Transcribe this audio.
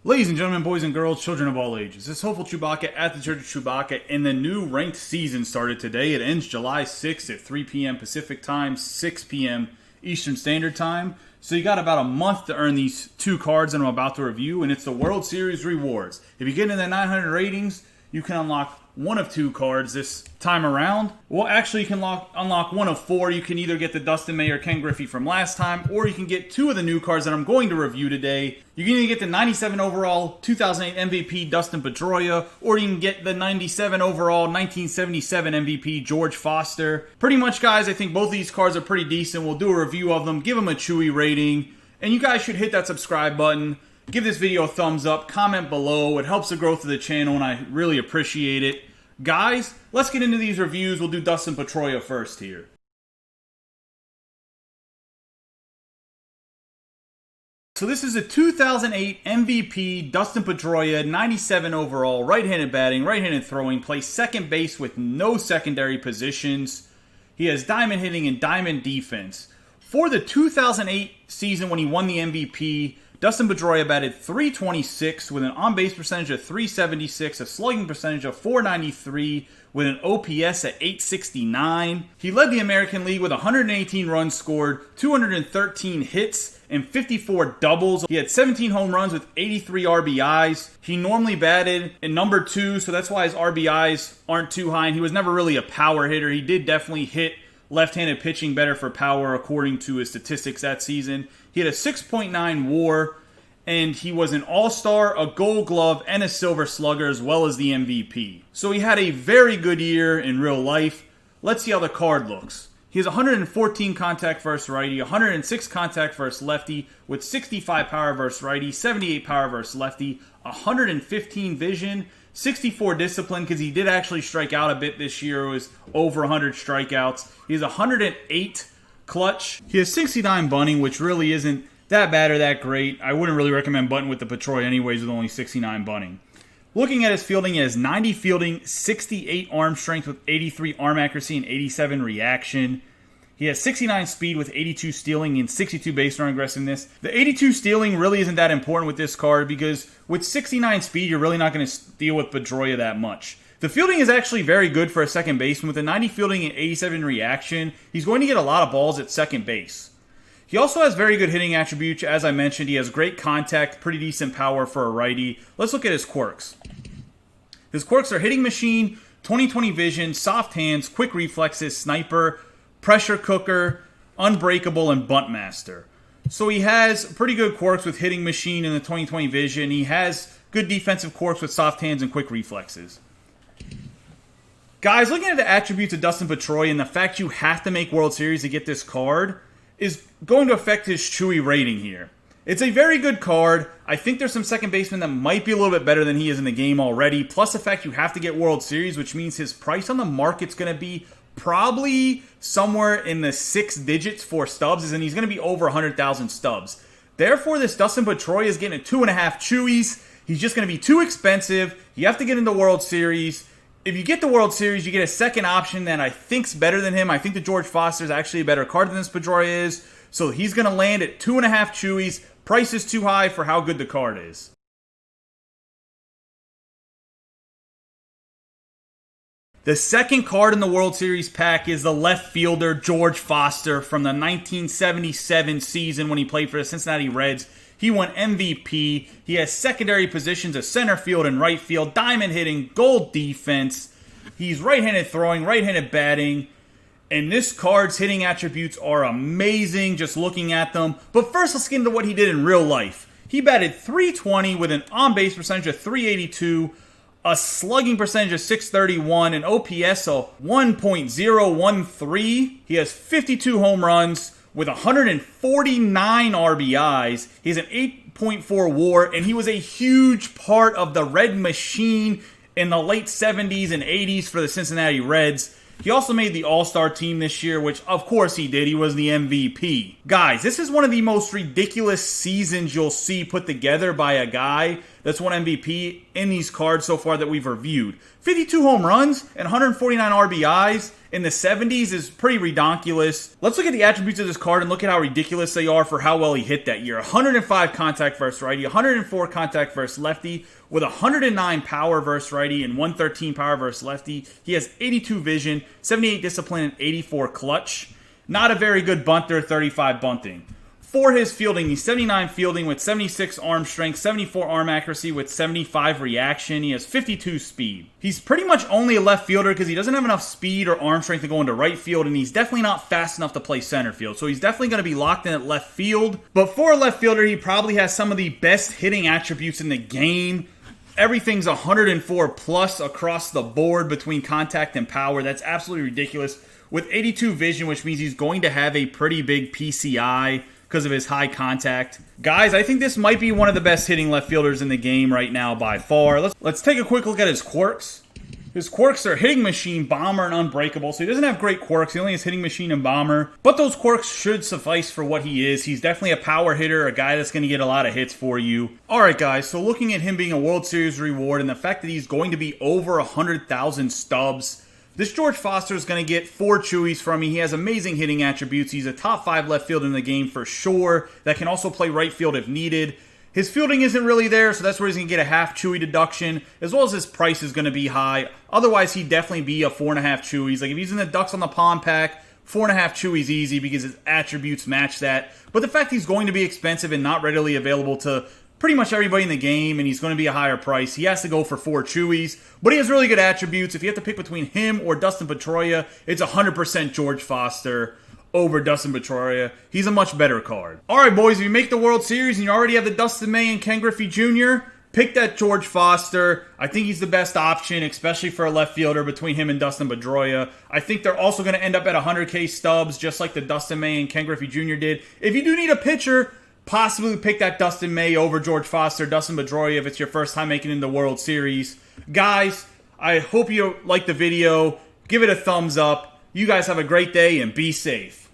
Ladies and gentlemen, boys and girls, children of all ages, this is Hopeful Chewbacca at the Church of Chewbacca, and the new ranked season started today. It ends July 6th at 3 p.m. Pacific Time, 6 p.m. Eastern Standard Time. So you got about a month to earn these two cards that I'm about to review, and it's the World Series rewards. If you get in the 900 ratings, you can unlock one of two cards this time around. Well, actually, you can unlock one of four. You can either get the Dustin May or Ken Griffey from last time, or you can get two of the new cards that I'm going to review today. You can either get the 97 overall 2008 MVP Dustin Pedroia, or you can get the 97 overall 1977 MVP George Foster. Pretty much, guys, I think both of these cards are pretty decent. We'll do a review of them, give them a Chewie rating, and you guys should hit that subscribe button. Give this video a thumbs up, comment below. It helps the growth of the channel, and I really appreciate it. Guys, let's get into these reviews. We'll do Dustin Pedroia first here. So this is a 2008 MVP Dustin Pedroia, 97 overall, right-handed batting, right-handed throwing, plays second base with no secondary positions. He has diamond hitting and diamond defense. For the 2008 season when he won the MVP, Dustin Pedroia batted .326 with an on-base percentage of .376, a slugging percentage of .493, with an OPS at .869. He led the American League with 118 runs scored, 213 hits, and 54 doubles. He had 17 home runs with 83 RBIs. He normally batted in number 2, so that's why his RBIs aren't too high, and he was never really a power hitter. He did definitely hit left-handed pitching better for power according to his statistics that season. He had a 6.9 WAR, and he was an All-Star, a Gold Glove, and a Silver Slugger, as well as the MVP. So he had a very good year in real life. Let's see how the card looks. He has 114 contact versus righty, 106 contact versus lefty, with 65 power versus righty, 78 power versus lefty, 115 vision, 64 discipline, because he did actually strike out a bit this year. It was over 100 strikeouts. He has 108 clutch. He has 69 bunting, which really isn't that bad or that great. I wouldn't really recommend bunting with the Pedroia anyways with only 69 bunting. Looking at his fielding, he has 90 fielding, 68 arm strength with 83 arm accuracy and 87 reaction. He has 69 speed with 82 stealing and 62 base running aggressiveness. The 82 stealing really isn't that important with this card because with 69 speed, you're really not going to steal with Pedroia that much. The fielding is actually very good for a second baseman. With a 90 fielding and 87 reaction, he's going to get a lot of balls at second base. He also has very good hitting attributes. As I mentioned, he has great contact, pretty decent power for a righty. Let's look at his quirks. His quirks are hitting machine, 20/20 vision, soft hands, quick reflexes, sniper, pressure cooker, unbreakable, and bunt master. So he has pretty good quirks with hitting machine and the 20/20 vision. He has good defensive quirks with soft hands and quick reflexes. Guys, looking at the attributes of Dustin Pedroia and the fact you have to make World Series to get this card is going to affect his Chewie rating here. It's a very good card. I think there's some second basemen that might be a little bit better than he is in the game already. Plus the fact you have to get World Series, which means his price on the market's going to be probably somewhere in the 6 digits for stubs, and he's going to be over 100,000 stubs. Therefore, this Dustin Pedroia is getting a 2.5 Chewies. He's just going to be too expensive. You have to get into World Series. If you get the World Series, you get a second option that I think's better than him. I think the George Foster is actually a better card than this Pedroia is. So he's going to land at 2.5 Chewies. Price is too high for how good the card is. The second card in the World Series pack is the left fielder George Foster from the 1977 season when he played for the Cincinnati Reds. He won MVP. He has secondary positions of center field and right field, diamond hitting, gold defense. He's right-handed throwing, right-handed batting. And this card's hitting attributes are amazing just looking at them. But first, let's get into what he did in real life. He batted .320 with an on-base percentage of .382, a slugging percentage of .631, an OPS of 1.013. He has 52 home runs with 149 RBIs. He has an 8.4 WAR, and he was a huge part of the Red Machine in the late 70s and 80s for the Cincinnati Reds. He also made the All-Star team this year, which of course he did. He was the MVP. Guys, this is one of the most ridiculous seasons you'll see put together by a guy. that's won MVP in these cards so far that we've reviewed. 52 home runs and 149 RBIs in the 70s is pretty redonkulous. Let's look at the attributes of this card and look at how ridiculous they are for how well he hit that year. 105 contact versus righty, 104 contact versus lefty, with 109 power versus righty and 113 power versus lefty. He has 82 vision, 78 discipline, and 84 clutch. Not a very good bunter, 35 bunting. For his fielding, he's 79 fielding with 76 arm strength, 74 arm accuracy with 75 reaction. He has 52 speed. He's pretty much only a left fielder because he doesn't have enough speed or arm strength to go into right field, and he's definitely not fast enough to play center field. So he's definitely going to be locked in at left field. But for a left fielder, he probably has some of the best hitting attributes in the game. Everything's 104 plus across the board between contact and power. That's absolutely ridiculous. With 82 vision, which means he's going to have a pretty big PCI because of his high contact. Guys, I think this might be one of the best hitting left fielders in the game right now by far. Let's take a quick look at his quirks. His quirks are hitting machine, bomber, and unbreakable. So he doesn't have great quirks. He only has hitting machine and bomber. But those quirks should suffice for what he is. He's definitely a power hitter, a guy that's going to get a lot of hits for you. Alright guys, so looking at him being a World Series reward and the fact that he's going to be over 100,000 stubs, this George Foster is going to get 4 Chewies from me. He has amazing hitting attributes. He's a top 5 left fielder in the game for sure. That can also play right field if needed. His fielding isn't really there, so that's where he's going to get a half Chewie deduction, as well as his price is going to be high. Otherwise, he'd definitely be a 4.5 Chewies. Like if he's in the Ducks on the Pond pack, 4.5 Chewies easy because his attributes match that. But the fact he's going to be expensive and not readily available to pretty much everybody in the game, and he's going to be a higher price, he has to go for 4 Chewies. But he has really good attributes. If you have to pick between him or Dustin Pedroia, it's 100% George Foster over Dustin Pedroia. He's a much better card. Alright boys, if you make the World Series and you already have the Dustin May and Ken Griffey Jr., pick that George Foster. I think he's the best option, especially for a left fielder between him and Dustin Pedroia. I think they're also going to end up at 100K stubs, just like the Dustin May and Ken Griffey Jr. did. If you do need a pitcher, possibly pick that Dustin May over George Foster, Dustin Pedroia if it's your first time making it in the World Series. Guys, I hope you liked the video. Give it a thumbs up. You guys have a great day and be safe.